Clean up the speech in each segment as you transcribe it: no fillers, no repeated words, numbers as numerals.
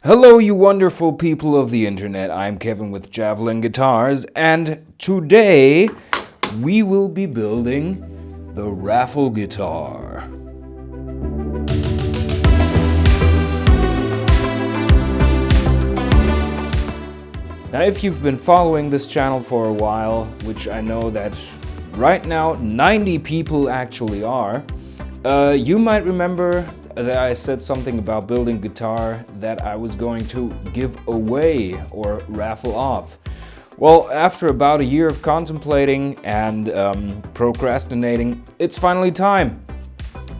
Hello, you wonderful people of the internet. I'm Kevin with Javelin Guitars, and today we will be building the Raffle guitar. Now, if you've been following this channel for a while, which I know that right now 90 people actually are, you might remember that I said something about building guitar that I was going to give away or raffle off. Well, after about a year of contemplating and procrastinating, it's finally time.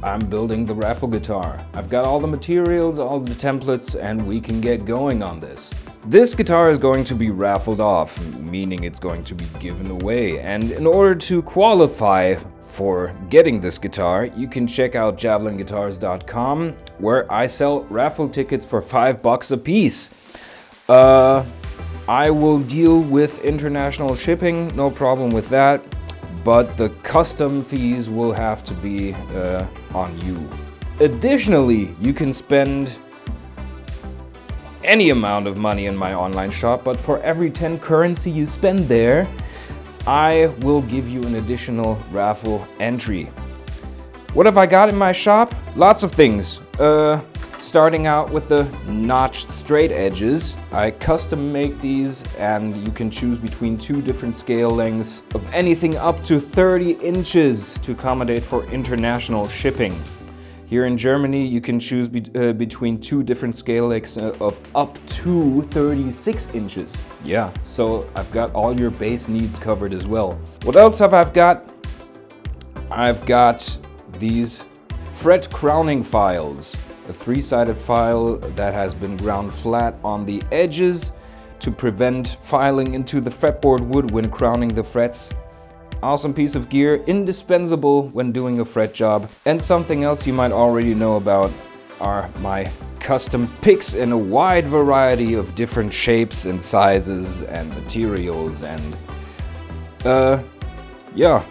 I'm building the Raffle guitar. I've got all the materials, all the templates, and we can get going on this. This guitar is going to be raffled off, meaning it's going to be given away. And in order to qualify for getting this guitar, you can check out javelinguitars.com, where I sell raffle tickets for $5 a piece. I will deal with international shipping, no problem with that, but the custom fees will have to be on you. Additionally, you can spend any amount of money in my online shop, but for every 10 currency you spend there, I will give you an additional raffle entry. What have I got in my shop? Lots of things. Starting out with the notched straight edges. I custom make these, and you can choose between two different scale lengths of anything up to 30 inches to accommodate for international shipping. Here in Germany, you can choose between two different scale lengths of up to 36 inches. Yeah, so I've got all your base needs covered as well. What else have I got? I've got these fret crowning files. A 3-sided file that has been ground flat on the edges to prevent filing into the fretboard wood when crowning the frets. Awesome piece of gear, indispensable when doing a fret job. And something else you might already know about are my custom picks in a wide variety of different shapes and sizes and materials, and yeah.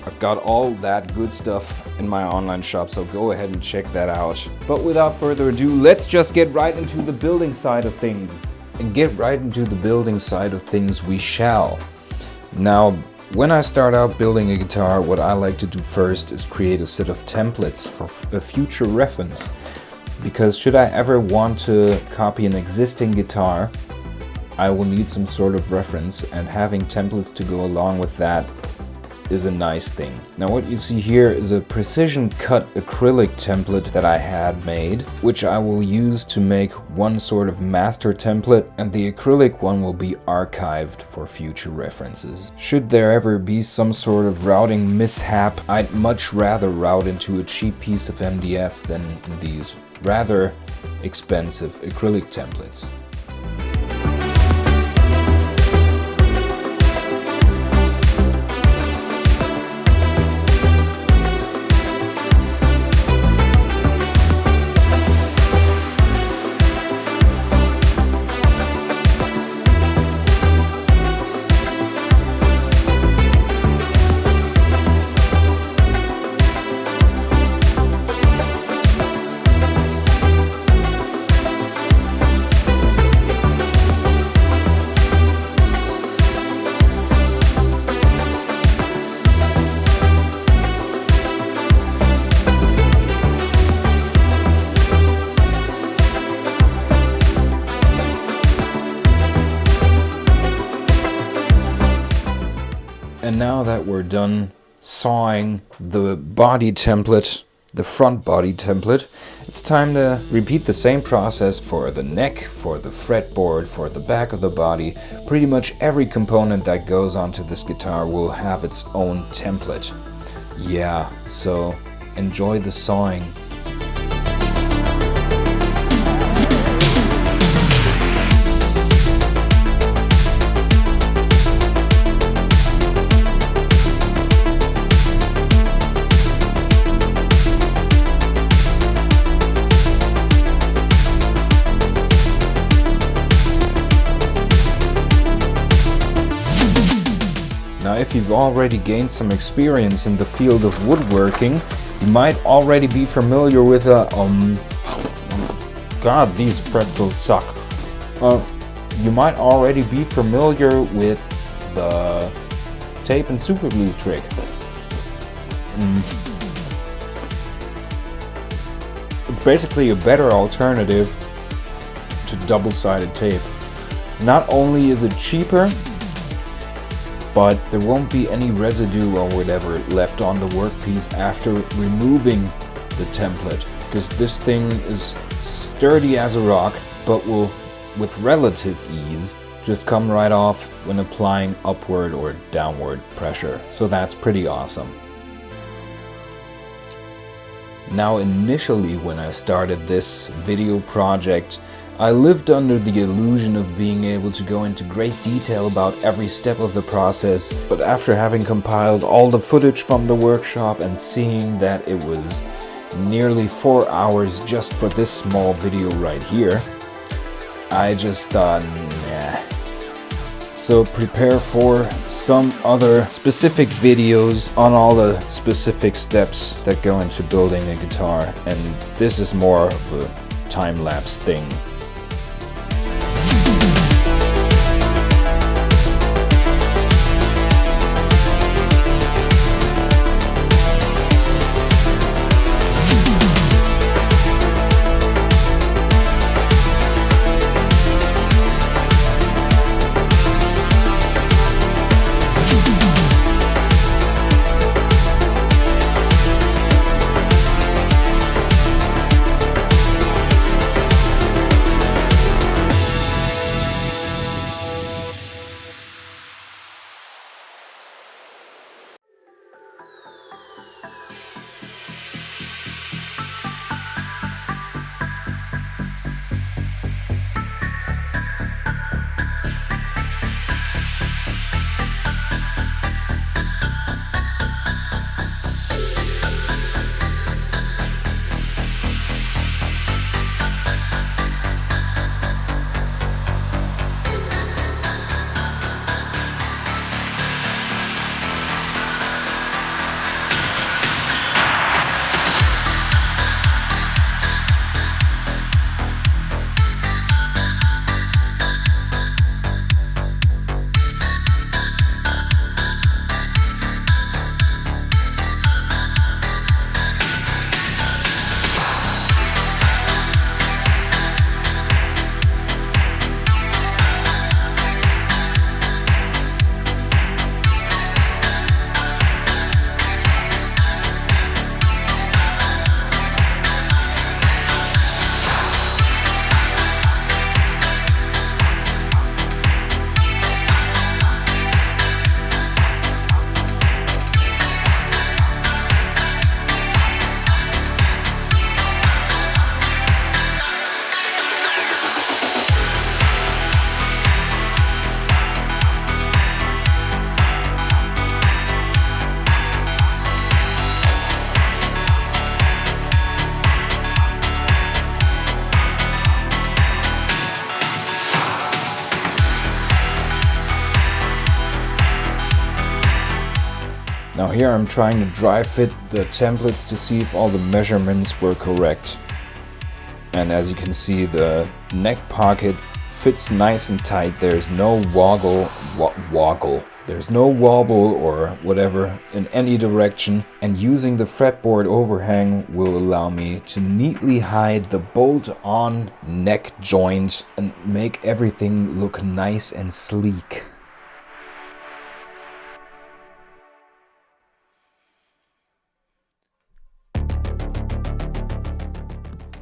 I've got all that good stuff in my online shop, so go ahead and check that out. But without further ado, let's just get right into the building side of things. And get right into the building side of things we shall. Now, when I start out building a guitar, what I like to do first is create a set of templates for a future reference. Because should I ever want to copy an existing guitar, I will need some sort of reference, and having templates to go along with that is a nice thing. Now, what you see here is a precision cut acrylic template that I had made, which I will use to make one sort of master template, and the acrylic one will be archived for future references. Should there ever be some sort of routing mishap, I'd much rather route into a cheap piece of MDF than these rather expensive acrylic templates. And now that we're done sawing the body template, the front body template, it's time to repeat the same process for the neck, for the fretboard, for the back of the body. Pretty much every component that goes onto this guitar will have its own template. Yeah, so enjoy the sawing. Now, if you've already gained some experience in the field of woodworking, you might already be familiar with a God, these pretzels suck. You might already be familiar with the tape and super glue trick. It's basically a better alternative to double-sided tape. Not only is it cheaper, but there won't be any residue or whatever left on the workpiece after removing the template, because this thing is sturdy as a rock, but will, with relative ease, just come right off when applying upward or downward pressure. So that's pretty awesome. Now, initially when I started this video project, I lived under the illusion of being able to go into great detail about every step of the process, but after having compiled all the footage from the workshop and seeing that it was nearly 4 hours just for this small video right here, I just thought, nah. So prepare for some other specific videos on all the specific steps that go into building a guitar, and this is more of a time-lapse thing. Now here I'm trying to dry fit the templates to see if all the measurements were correct. And as you can see, the neck pocket fits nice and tight. There's no There's no wobble or whatever in any direction, and using the fretboard overhang will allow me to neatly hide the bolt-on neck joint and make everything look nice and sleek.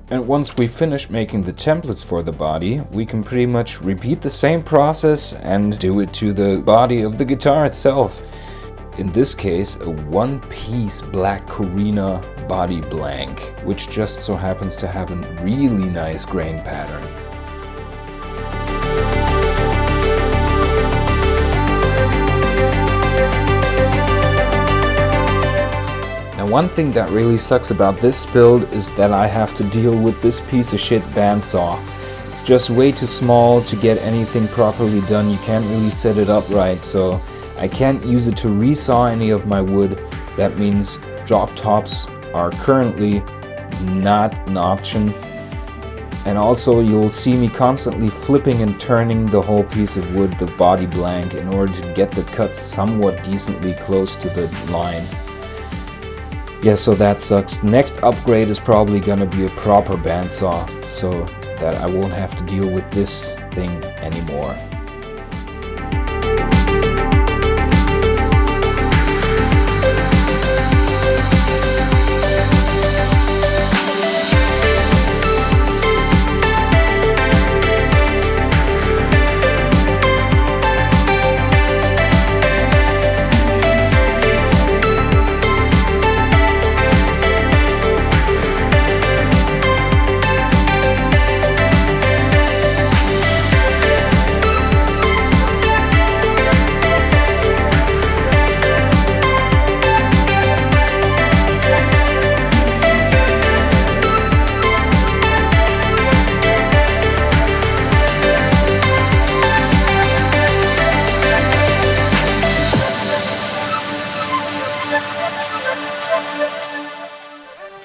And once we finish making the templates for the body, we can pretty much repeat the same process and do it to the body of the guitar itself. In this case, a one-piece black Corina body blank, which just so happens to have a really nice grain pattern. One thing that really sucks about this build is that I have to deal with this piece of shit bandsaw. It's just way too small to get anything properly done. You can't really set it up right, so I can't use it to resaw any of my wood. That means drop tops are currently not an option. And also you'll see me constantly flipping and turning the whole piece of wood, the body blank, in order to get the cut somewhat decently close to the line. Yeah, so that sucks. Next upgrade is probably gonna be a proper bandsaw, so that I won't have to deal with this thing anymore.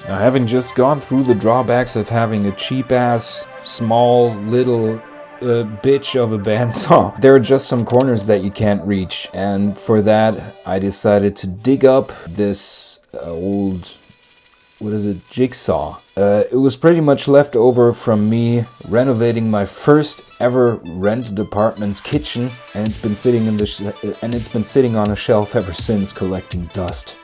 Now, having just gone through the drawbacks of having a cheap-ass, small, little bitch of a bandsaw, there are just some corners that you can't reach, and for that I decided to dig up this old, jigsaw. It was pretty much left over from me renovating my first ever rented apartment's kitchen, and it's been sitting on a shelf ever since, collecting dust.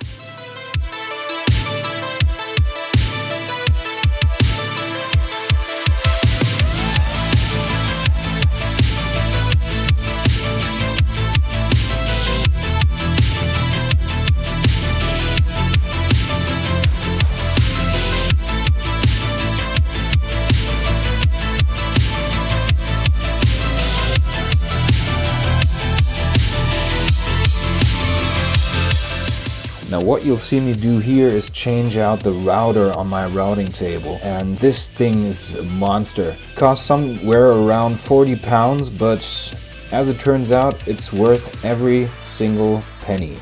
Now what you'll see me do here is change out the router on my routing table, and this thing is a monster. Costs somewhere around 40 pounds, but as it turns out, it's worth every single penny.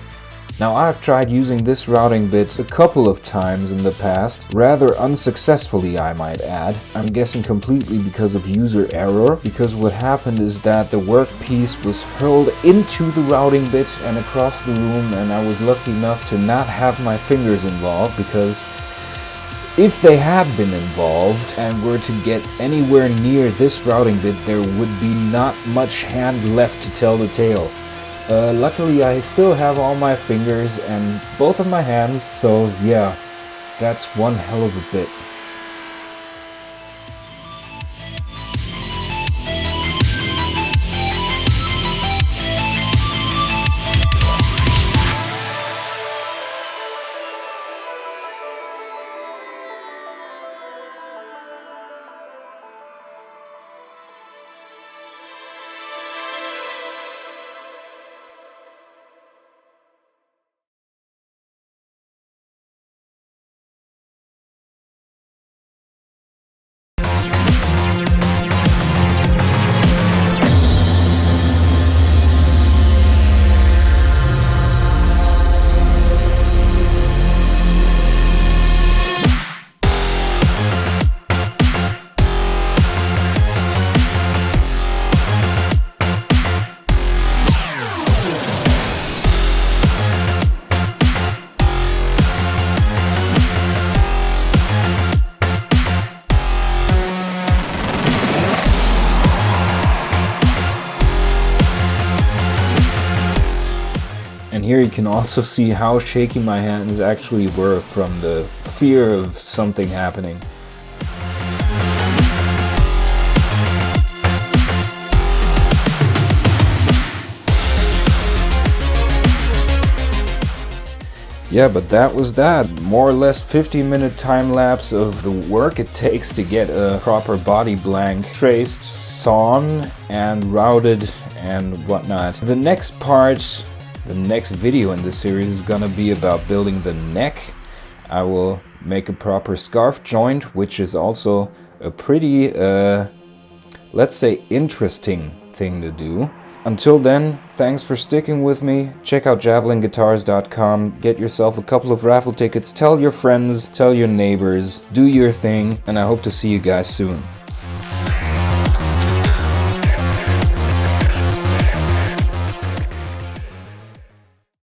Now I've tried using this routing bit a couple of times in the past, rather unsuccessfully I might add. I'm guessing completely because of user error, because what happened is that the workpiece was hurled into the routing bit and across the room, and I was lucky enough to not have my fingers involved, because if they had been involved and were to get anywhere near this routing bit, there would be not much hand left to tell the tale. Luckily I still have all my fingers and both of my hands, so yeah, that's one hell of a bit. And here you can also see how shaky my hands actually were from the fear of something happening. Yeah, but that was that. More or less 50-minute time lapse of the work it takes to get a proper body blank traced, sawn, and routed and whatnot. The next part, the next video in this series is gonna be about building the neck. I will make a proper scarf joint, which is also a pretty, let's say, interesting thing to do. Until then, thanks for sticking with me. Check out javelinguitars.com, get yourself a couple of raffle tickets, tell your friends, tell your neighbors, do your thing, and I hope to see you guys soon.